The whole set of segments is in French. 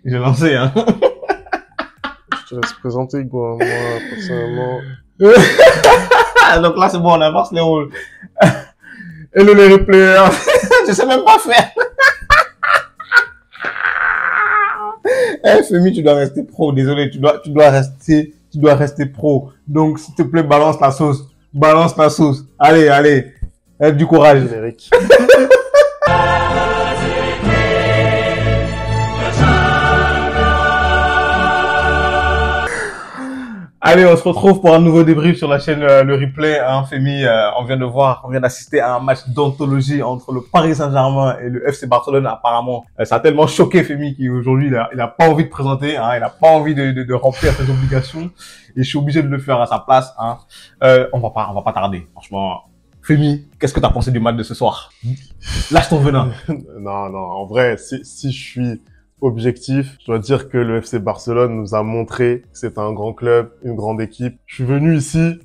J'ai lancé, hein. Je te laisse présenter, quoi. Moi, personnellement... Donc là, c'est bon, on avance les rôles. Hello les replayers. Je sais même pas faire. Femi, tu dois rester pro. Désolé, tu dois rester pro. Donc, s'il te plaît, balance la sauce. Balance la sauce. Allez, allez. Du courage. Générique. Allez, on se retrouve pour un nouveau débrief sur la chaîne Le Replay. Hein, Femi, on vient d'assister à un match d'anthologie entre le Paris Saint-Germain et le FC Barcelone. Apparemment, ça a tellement choqué Femi qu'aujourd'hui, il a pas envie de présenter, hein, il a pas envie de remplir ses obligations. Et je suis obligé de le faire à sa place. Hein. On va pas tarder. Franchement, Femi, qu'est-ce que tu as pensé du match de ce soir? Lâche ton venin. Non, en vrai, si je suis objectif, je dois dire que le FC Barcelone nous a montré que c'est un grand club, une grande équipe. Je suis venu ici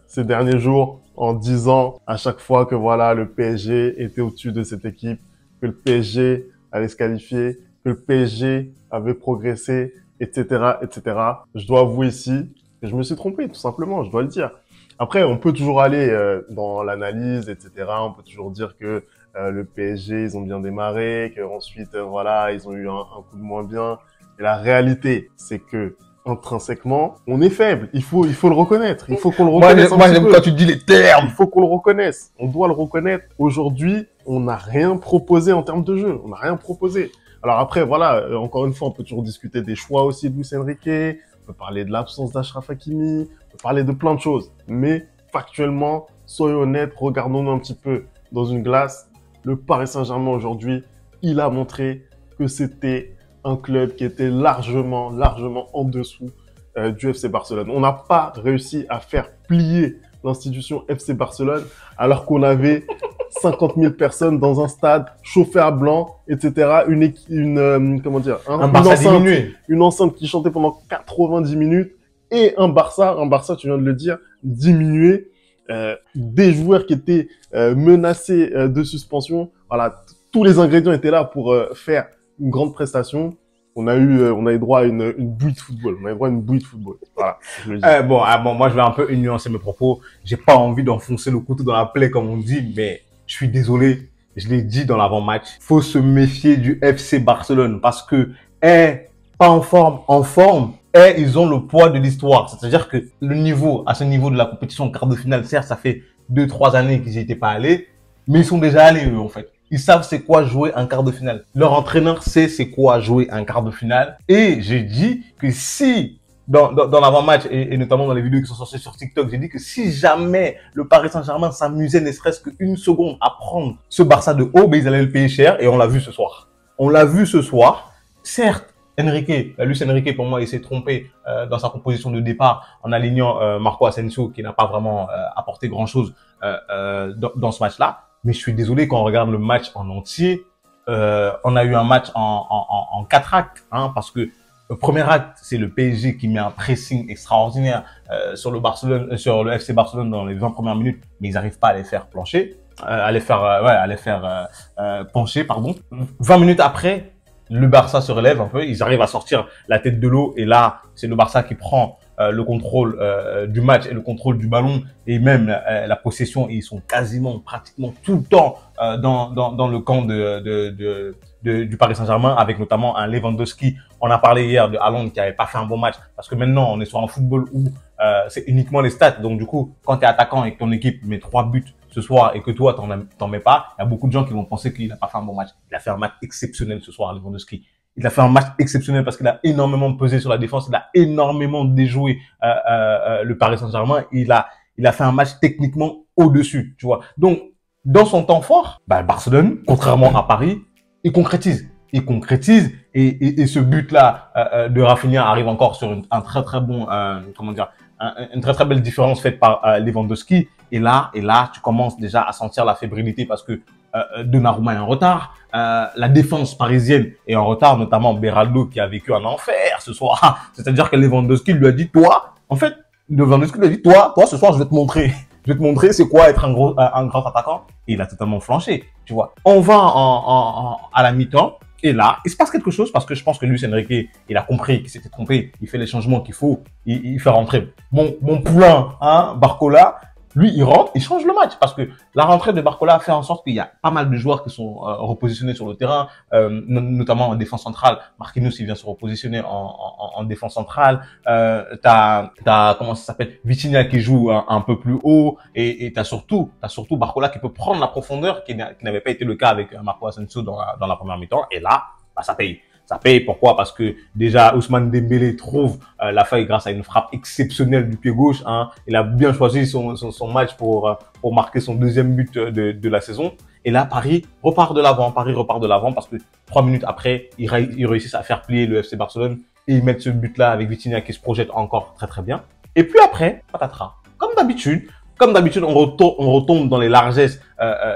ces derniers jours en disant à chaque fois que voilà, le PSG était au-dessus de cette équipe, que le PSG allait se qualifier, que le PSG avait progressé, etc., etc. Je dois avouer ici que je me suis trompé, tout simplement, je dois le dire. Après, on peut toujours aller dans l'analyse, etc. On peut toujours dire que le PSG, ils ont bien démarré, qu'ensuite, voilà, ils ont eu un coup de moins bien. Et la réalité, c'est que intrinsèquement, on est faible. Il faut le reconnaître. Il faut qu'on le reconnaisse. Moi, j'aime quand tu dis les termes. Il faut qu'on le reconnaisse. On doit le reconnaître. Aujourd'hui, on n'a rien proposé en termes de jeu. On n'a rien proposé. Alors après, voilà, encore une fois, on peut toujours discuter des choix aussi de Luis Enrique. On peut parler de l'absence d'Achraf Hakimi. On peut parler de plein de choses. Mais factuellement, soyons honnêtes, regardons-nous un petit peu dans une glace. Le Paris Saint-Germain aujourd'hui, il a montré que c'était un club qui était largement en dessous du FC Barcelone. On n'a pas réussi à faire plier l'institution FC Barcelone alors qu'on avait 50 000 personnes dans un stade chauffé à blanc, etc. Comment dire, une enceinte qui chantait pendant 90 minutes et un Barça, tu viens de le dire, diminué. Des joueurs qui étaient menacés de suspension. Voilà, tous les ingrédients étaient là pour faire une grande prestation. On a eu droit à une bouillie de football. On a eu droit à une bouillie de football. Voilà. Je le dis. Bon, moi, je vais un peu nuancer mes propos. J'ai pas envie d'enfoncer le couteau dans la plaie, comme on dit, mais je suis désolé. Je l'ai dit dans l'avant-match. Faut se méfier du FC Barcelone parce que, pas en forme, et ils ont le poids de l'histoire. C'est-à-dire que à ce niveau de la compétition, quart de finale, certes, ça fait 2-3 années qu'ils n'y étaient pas allés, mais ils sont déjà allés, eux, en fait. Ils savent c'est quoi jouer un quart de finale. Leur entraîneur sait c'est quoi jouer un quart de finale. Et j'ai dit que si, dans l'avant-match, et notamment dans les vidéos qui sont sorties sur TikTok, j'ai dit que si jamais le Paris Saint-Germain s'amusait ne serait-ce qu'une seconde à prendre ce Barça de haut, ben ils allaient le payer cher, et on l'a vu ce soir. On l'a vu ce soir. Certes, Luis Enrique, pour moi, il s'est trompé dans sa composition de départ en alignant Marco Asensio, qui n'a pas vraiment apporté grand-chose dans ce match-là. Mais je suis désolé, quand on regarde le match en entier, on a eu un match en 4 actes, hein, parce que le premier acte, c'est le PSG qui met un pressing extraordinaire sur le FC Barcelone dans les 20 premières minutes, mais ils n'arrivent pas à les faire pencher, pardon. 20 minutes après, le Barça se relève un peu, ils arrivent à sortir la tête de l'eau et là, c'est le Barça qui prend le contrôle du match et le contrôle du ballon et même la possession, et ils sont pratiquement tout le temps dans le camp du Paris Saint-Germain, avec notamment un Lewandowski. On a parlé hier de Haaland qui avait pas fait un bon match parce que maintenant on est sur un football où c'est uniquement les stats. Donc du coup, quand tu es attaquant et que ton équipe met 3 buts ce soir et que toi t'en mets pas, il y a beaucoup de gens qui vont penser qu'il n'a pas fait un bon match. Il a fait un match exceptionnel ce soir, Lewandowski. Il a fait un match exceptionnel parce qu'il a énormément pesé sur la défense, il a énormément déjoué le Paris Saint-Germain. Il a fait un match techniquement au-dessus, tu vois. Donc, dans son temps fort, Barcelone, contrairement à Paris, il concrétise. Et ce but-là de Rafinha arrive encore sur un très très bon, une très très belle différence faite par Lewandowski. Et là, tu commences déjà à sentir la fébrilité parce que Donnarumma est en retard, la défense parisienne est en retard, notamment Beraldo qui a vécu un enfer ce soir. C'est-à-dire que Lewandowski lui a dit, toi, ce soir, je vais te montrer. Je vais te montrer c'est quoi être un grand attaquant. Et il a totalement flanché, tu vois. On va à la mi-temps Et là, il se passe quelque chose parce que je pense que Luis Enrique, il a compris qu'il s'était trompé. Il fait les changements qu'il faut. Il fait rentrer mon poulain, hein, Barcola. Lui, il rentre, il change le match parce que la rentrée de Barcola a fait en sorte qu'il y a pas mal de joueurs qui sont repositionnés sur le terrain, notamment en défense centrale. Marquinhos, il vient se repositionner en défense centrale. Comment ça s'appelle, Vitinha qui joue un peu plus haut et t'as surtout Barcola qui peut prendre la profondeur qui n'avait pas été le cas avec Marco Asensio dans la première mi-temps. Et là, bah, ça paye. Ça paye, pourquoi? Parce que déjà, Ousmane Dembélé trouve la faille grâce à une frappe exceptionnelle du pied gauche. Hein. Il a bien choisi son match pour marquer son deuxième but de la saison. Et là, Paris repart de l'avant. Paris repart de l'avant parce que 3 minutes après, ils réussissent à faire plier le FC Barcelone et ils mettent ce but-là avec Vitinha qui se projette encore très très bien. Et puis après, patatras. Comme d'habitude, on retombe dans les largesses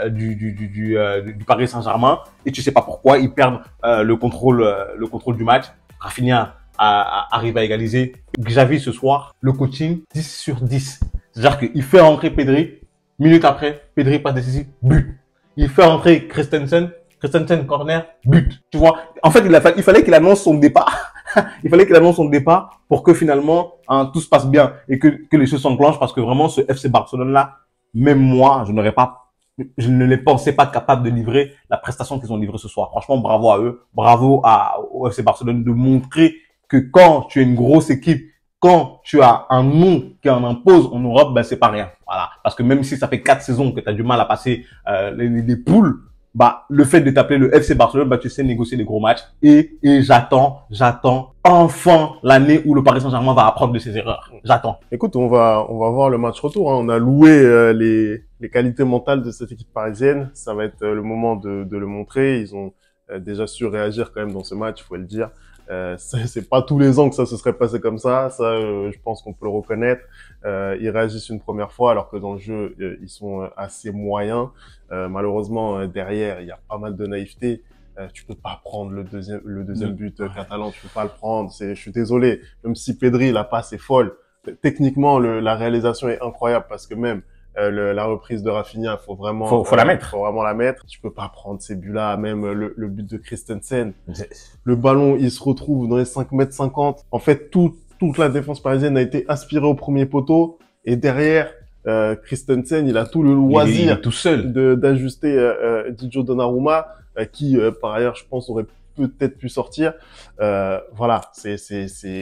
du Paris Saint-Germain et tu sais pas pourquoi ils perdent le contrôle du match. Rafinha arrive à égaliser. Xavi ce soir, le coaching 10 sur 10. C'est-à-dire qu'il fait rentrer Pedri, minute après, Pedri passe décisif, but. Il fait rentrer Christensen corner, but. Tu vois, en fait, il fallait qu'il annonce son départ. Il fallait qu'il annonce son départ pour que finalement tout se passe bien et que les choses s'enclenchent parce que vraiment ce FC Barcelone là, même moi, je ne les pensais pas capables de livrer la prestation qu'ils ont livrée ce soir. Franchement, bravo à eux, bravo au FC Barcelone de montrer que quand tu es une grosse équipe, quand tu as un nom qui en impose en Europe, ben c'est pas rien. Voilà, parce que même si ça fait 4 saisons que tu as du mal à passer les poules, bah le fait de t'appeler le FC Barcelone, bah tu sais négocier des gros matchs et j'attends enfin l'année où le Paris Saint-Germain va apprendre de ses erreurs. J'attends. Écoute, on va voir le match retour. Hein. On a loué les qualités mentales de cette équipe parisienne. Ça va être le moment de le montrer. Ils ont déjà su réagir quand même dans ce match, faut le dire. C'est pas tous les ans que ça se serait passé comme ça. Ça, je pense qu'on peut le reconnaître. Ils réagissent une première fois, alors que dans le jeu, ils sont assez moyens. Malheureusement, derrière, il y a pas mal de naïveté. Tu peux pas prendre le deuxième but catalan. Tu peux pas le prendre. Je suis désolé. Même si Pedri, la passe est folle. Techniquement, la réalisation est incroyable parce que même la reprise de Rafinha, faut la mettre. Faut vraiment la mettre. Tu peux pas prendre ces buts-là, même le but de Christensen. Le ballon, il se retrouve dans les 5,50 m. En fait, toute la défense parisienne a été aspirée au premier poteau et derrière, Christensen, il a tout le loisir tout seul d'ajuster Gigio Donnarumma, qui par ailleurs, je pense, aurait peut-être pu sortir. Voilà,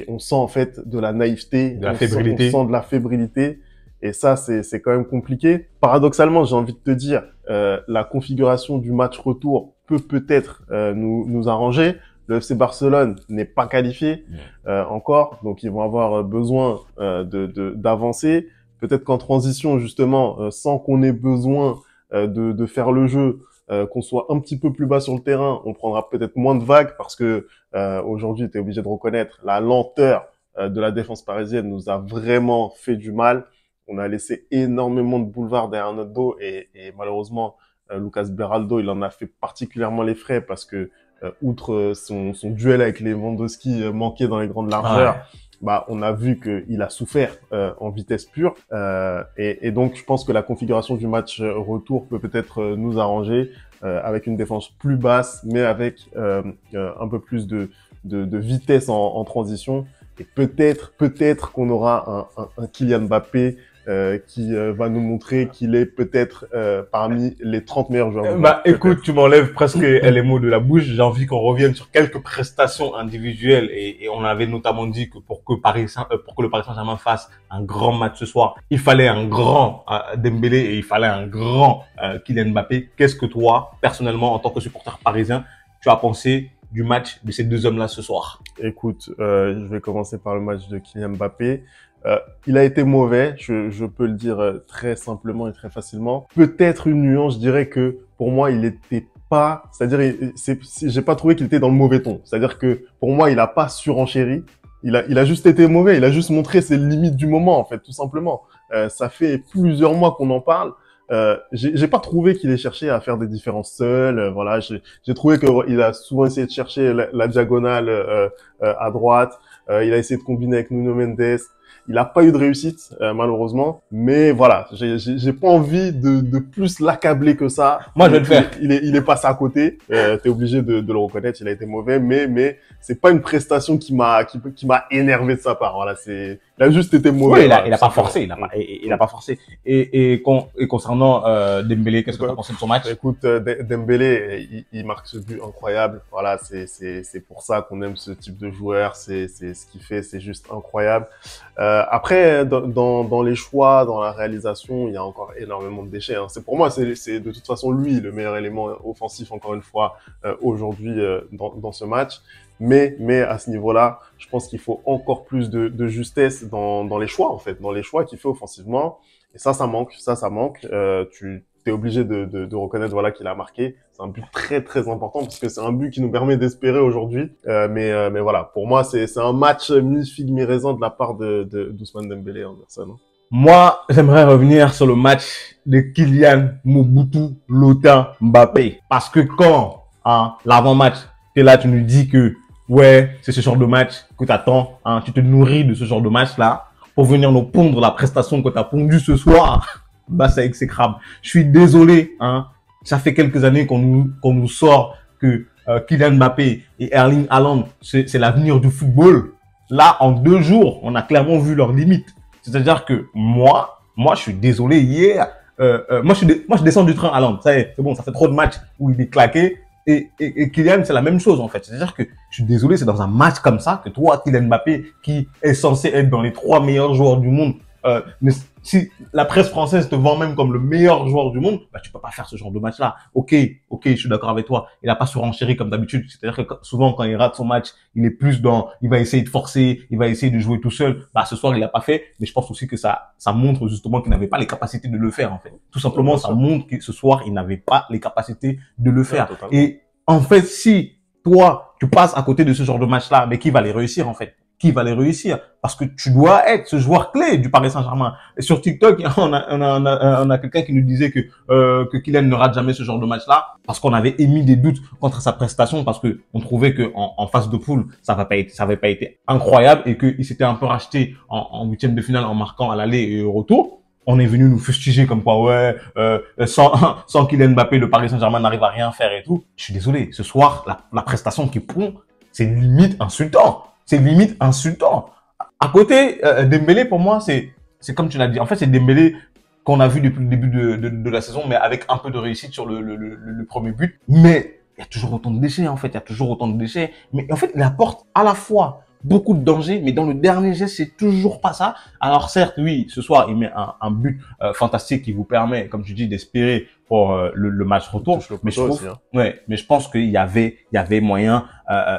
on sent en fait de la naïveté, la fébrilité. On sent de la fébrilité. Et ça, c'est quand même compliqué. Paradoxalement, j'ai envie de te dire, la configuration du match retour peut-être nous arranger. Le FC Barcelone n'est pas qualifié encore, donc ils vont avoir besoin d'avancer. Peut-être qu'en transition, justement, sans qu'on ait besoin de faire le jeu, qu'on soit un petit peu plus bas sur le terrain, on prendra peut-être moins de vagues parce que aujourd'hui, tu es obligé de reconnaître la lenteur de la défense parisienne nous a vraiment fait du mal. On a laissé énormément de boulevards derrière notre dos et malheureusement, Lucas Beraldo, il en a fait particulièrement les frais parce que outre son duel avec Lewandowski manqué dans les grandes largeurs, bah on a vu qu'il a souffert en vitesse pure et donc je pense que la configuration du match retour peut-être nous arranger avec une défense plus basse mais avec un peu plus de vitesse en transition et peut-être qu'on aura un Kylian Mbappé qui va nous montrer qu'il est peut-être parmi les 30 meilleurs joueurs du monde. Bah, écoute, tu m'enlèves presque les mots de la bouche. J'ai envie qu'on revienne sur quelques prestations individuelles et on avait notamment dit que pour que le Paris Saint-Germain fasse un grand match ce soir, il fallait un grand Dembélé et il fallait un grand Kylian Mbappé. Qu'est-ce que toi, personnellement, en tant que supporter parisien, tu as pensé du match de ces deux hommes-là ce soir? Écoute, je vais commencer par le match de Kylian Mbappé. Il a été mauvais, je peux le dire très simplement et très facilement. Peut-être une nuance, je dirais que pour moi, il était pas, c'est-à-dire, j'ai pas trouvé qu'il était dans le mauvais ton. C'est-à-dire que pour moi, il a pas surenchéri. Il a juste été mauvais. Il a juste montré ses limites du moment, en fait, tout simplement. Ça fait plusieurs mois qu'on en parle. J'ai pas trouvé qu'il ait cherché à faire des différences seul. Voilà, j'ai trouvé qu'il a souvent essayé de chercher la diagonale à droite. Il a essayé de combiner avec Nuno Mendes. Il n'a pas eu de réussite, malheureusement. Mais voilà, j'ai pas envie de plus l'accabler que ça. Moi, je vais le faire. Il est passé à côté. T'es obligé de le reconnaître. Il a été mauvais, mais c'est pas une prestation qui m'a énervé de sa part. Voilà, il a juste été mauvais. Oui, voilà, il a pas forcé. Il a pas forcé. Et concernant Dembélé, qu'est-ce que tu as pensé de son match? Écoute, Dembélé, il marque ce but incroyable. Voilà, c'est pour ça qu'on aime ce type de joueur. C'est ce qu'il fait, c'est juste incroyable. Après, dans les choix, dans la réalisation, il y a encore énormément de déchets. Hein. Pour moi, c'est de toute façon lui le meilleur élément offensif encore une fois aujourd'hui dans ce match. Mais à ce niveau-là, je pense qu'il faut encore plus de justesse dans les choix en fait, dans les choix qu'il fait offensivement. Et ça manque. Tu es obligé de reconnaître voilà qu'il a marqué. C'est un but très très important parce que c'est un but qui nous permet d'espérer aujourd'hui. Mais voilà, pour moi c'est un match mi-figue mi-raisin de la part d'Ousmane Dembélé en personne. Moi, j'aimerais revenir sur le match de Kylian Mobutu Lotin Mbappé. Parce que quand, l'avant-match, t'es là, tu nous dis que, ouais, c'est ce genre de match que t'attends, tu te nourris de ce genre de match-là pour venir nous pondre la prestation que t'as pondue ce soir. Bah, c'est exécrable. Je suis désolé, ça fait quelques années qu'on nous sort que Kylian Mbappé et Erling Haaland, c'est l'avenir du football. Là, en 2 jours, on a clairement vu leurs limites. C'est-à-dire que moi, je suis désolé, hier, moi, je descends du train Haaland. Ça y est, c'est bon, ça fait trop de matchs où il est claqué. Et Kylian, c'est la même chose, en fait. C'est-à-dire que, je suis désolé, c'est dans un match comme ça que toi, Kylian Mbappé, qui est censé être dans les 3 meilleurs joueurs du monde, mais si la presse française te vend même comme le meilleur joueur du monde, bah, tu peux pas faire ce genre de match-là. Ok, je suis d'accord avec toi. Il a pas surenchéri comme d'habitude. C'est-à-dire que souvent, quand il rate son match, il est plus il va essayer de forcer, il va essayer de jouer tout seul. Bah, ce soir, il l'a pas fait. Mais je pense aussi que ça montre justement qu'il n'avait pas les capacités de le faire, en fait. Tout simplement, ça montre que ce soir, il n'avait pas les capacités de le faire. Et en fait, si toi, tu passes à côté de ce genre de match-là, mais qui va les réussir, en fait? Qui va les réussir? Parce que tu dois être ce joueur clé du Paris Saint-Germain. Et sur TikTok, on a quelqu'un qui nous disait que Kylian ne rate jamais ce genre de match-là, parce qu'on avait émis des doutes contre sa prestation, parce que on trouvait que en phase de poule, ça avait pas été incroyable et qu'il s'était un peu racheté en huitième de finale en marquant à l'aller et au retour. On est venu nous fustiger comme quoi, ouais, sans Kylian Mbappé, le Paris Saint-Germain n'arrive à rien faire et tout. Je suis désolé. Ce soir, la prestation qu'il prend, c'est limite insultant. C'est limite insultant. À côté, Dembélé, pour moi, c'est comme tu l'as dit. En fait, c'est Dembélé qu'on a vu depuis le début de la saison, mais avec un peu de réussite sur le premier but. Mais il y a toujours autant de déchets, en fait. Il y a toujours autant de déchets. Mais en fait, il apporte à la fois beaucoup de danger, mais dans le dernier geste, c'est toujours pas ça. Alors certes, oui, ce soir, il met un but fantastique qui vous permet, comme tu dis, d'espérer pour le match retour. Mais je trouve, mais je pense qu'il y avait moyen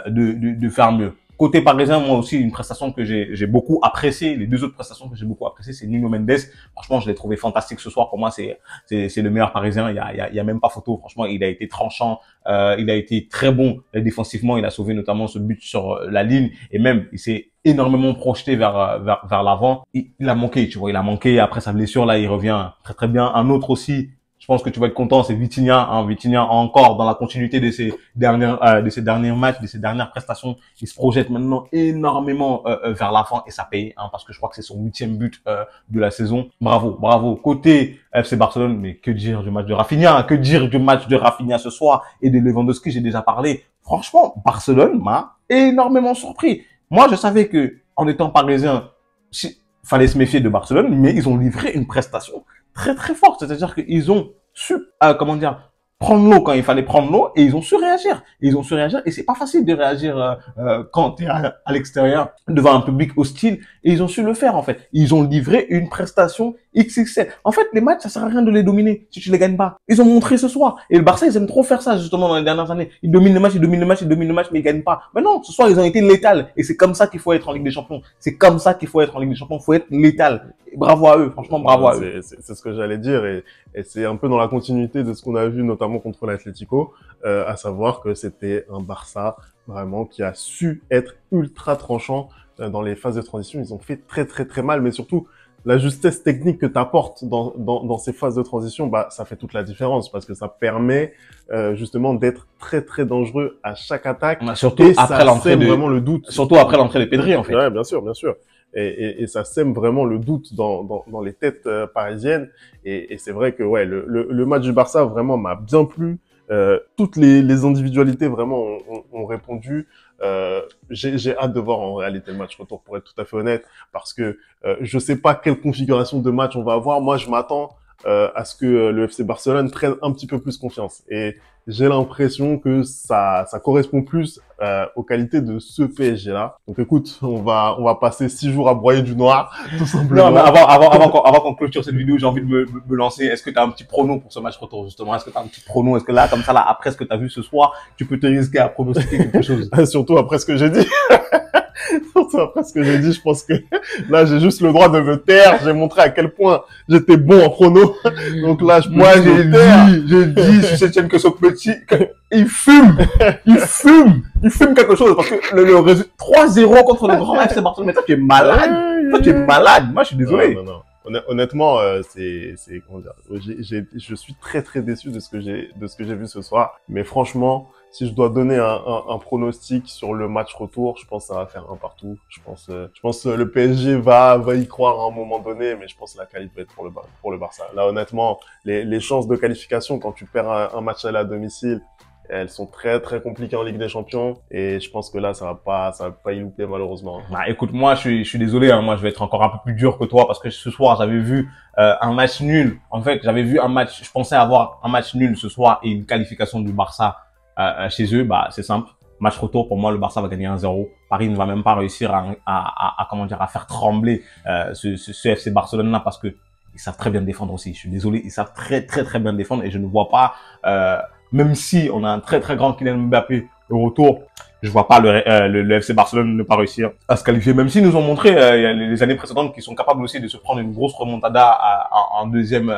de faire mieux. Côté parisien, moi aussi, une prestation que j'ai beaucoup appréciée. Les 2 autres prestations que j'ai beaucoup appréciées, c'est Nuno Mendes. Franchement, je l'ai trouvé fantastique ce soir. Pour moi, c'est le meilleur parisien. Il y a même pas photo. Franchement, il a été tranchant. Il a été très bon défensivement. Il a sauvé notamment ce but sur la ligne. Et même, il s'est énormément projeté vers l'avant. Il a manqué, tu vois. Il a manqué. Après sa blessure, là, il revient très, très bien. Un autre aussi, je pense que tu vas être content, c'est Vitinha. Vitinha encore dans la continuité de ses derniers matchs, de ses dernières prestations. Il se projette maintenant énormément vers l'avant et ça paye, parce que je crois que c'est son 8e but de la saison. Bravo. Côté FC Barcelone, mais que dire du match de Rafinha? Que dire du match de Rafinha ce soir et de Lewandowski? J'ai déjà parlé. Franchement, Barcelone m'a énormément surpris. Moi, je savais que en étant parisien, fallait se méfier de Barcelone, mais ils ont livré une prestation très très forte. C'est-à-dire qu'ils ont su, prendre l'eau quand il fallait prendre l'eau et ils ont su réagir. Et c'est pas facile de réagir quand tu es à l'extérieur devant un public hostile et ils ont su le faire en fait. Ils ont livré une prestation XXL. En fait, les matchs, ça sert à rien de les dominer si tu les gagnes pas. Ils ont montré ce soir. Et le Barça, ils aiment trop faire ça justement dans les dernières années. Ils dominent le match, mais ils gagnent pas. Mais non, ce soir, ils ont été létals et c'est comme ça qu'il faut être en Ligue des Champions. Faut être létal. Et bravo à eux, franchement, bravo à eux. C'est ce que j'allais dire et c'est un peu dans la continuité de ce qu'on a vu notamment contre l'Atlético, à savoir que c'était un Barça vraiment qui a su être ultra tranchant dans les phases de transition. Ils ont fait très très très mal, mais surtout la justesse technique que tu apportes dans ces phases de transition, ça fait toute la différence parce que ça permet justement d'être très très dangereux à chaque attaque. Surtout après l'entrée vraiment le doute. Surtout après l'entrée de Pedri en fait. Ouais, bien sûr. et ça sème vraiment le doute dans les têtes parisiennes. Et c'est vrai que ouais, le match du Barça vraiment m'a bien plu. Toutes les individualités vraiment ont répondu. J'ai hâte de voir en réalité le match retour, pour être tout à fait honnête, parce que je sais pas quelle configuration de match on va avoir. Moi, je m'attends à ce que le FC Barcelone prenne un petit peu plus confiance. Et j'ai l'impression que ça correspond plus aux qualités de ce PSG-là. Donc écoute, on va passer 6 jours à broyer du noir, tout simplement. Non, mais avant qu'on clôture cette vidéo, j'ai envie de me lancer. Est-ce que tu as un petit prono pour ce match retour, justement? Est-ce que tu as un petit prono? Est-ce que là, comme ça, là, après ce que tu as vu ce soir, tu peux te risquer à pronostiquer quelque chose? Surtout après ce que j'ai dit. Surtout après ce que j'ai dit, je pense que là, j'ai juste le droit de me taire. J'ai montré à quel point j'étais bon en prono. Donc là, je peux Moi, j'ai dit, sur cette chaîne que ce petit, il fume quelque chose, parce que le résultat 3-0 contre le grand FC Barcelone, mais toi, tu es malade. Toi, tu es malade. Moi, je suis désolé. Non. Honnêtement, comment dire, je suis très très déçu de ce que j'ai vu ce soir. Mais franchement, si je dois donner un pronostic sur le match retour, je pense que ça va faire un partout. Je pense que le PSG va y croire à un moment donné, mais je pense que la qualité va être pour le Barça. Là, honnêtement, les chances de qualification quand tu perds un match à domicile, elles sont très très compliquées en Ligue des Champions, et je pense que là ça va pas y louper malheureusement. Bah écoute, moi je suis désolé, hein, moi je vais être encore un peu plus dur que toi, parce que ce soir j'avais vu un match nul. En fait, j'avais vu un match, je pensais avoir un match nul ce soir et une qualification du Barça chez eux. Bah c'est simple, match retour, pour moi le Barça va gagner 1-0. Paris ne va même pas réussir à faire trembler ce FC Barcelone là, parce que ils savent très bien défendre aussi. Je suis désolé, ils savent très très très bien défendre, et je ne vois pas même si on a un très très grand Kylian Mbappé au retour, je vois pas le FC Barcelone ne pas réussir à se qualifier, même s'ils nous ont montré les années précédentes qu'ils sont capables aussi de se prendre une grosse remontada en deuxième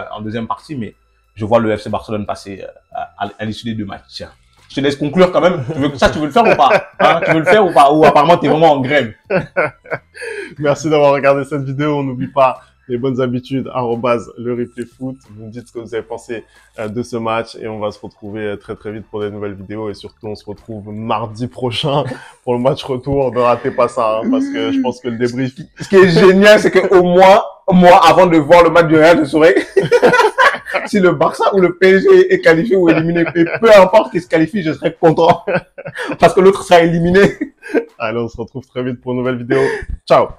partie, mais je vois le FC Barcelone passer à l'issue des 2 matchs. Je te laisse conclure quand même. Tu veux le faire ou pas, hein? Tu veux le faire ou pas? Ou apparemment t'es vraiment en grève? Merci d'avoir regardé cette vidéo. On n'oublie pas les bonnes habitudes, @le replay foot. Vous me dites ce que vous avez pensé de ce match, et on va se retrouver très très vite pour des nouvelles vidéos, et surtout on se retrouve mardi prochain pour le match retour. Ne ratez pas ça, hein, parce que je pense que le débrief... Ce qui est génial, c'est que au moins, moi, avant de voir le match du Real, je saurais si le Barça ou le PSG est qualifié ou éliminé. Et peu importe qui se qualifie, je serai content, parce que l'autre sera éliminé. Allez, on se retrouve très vite pour une nouvelle vidéo. Ciao!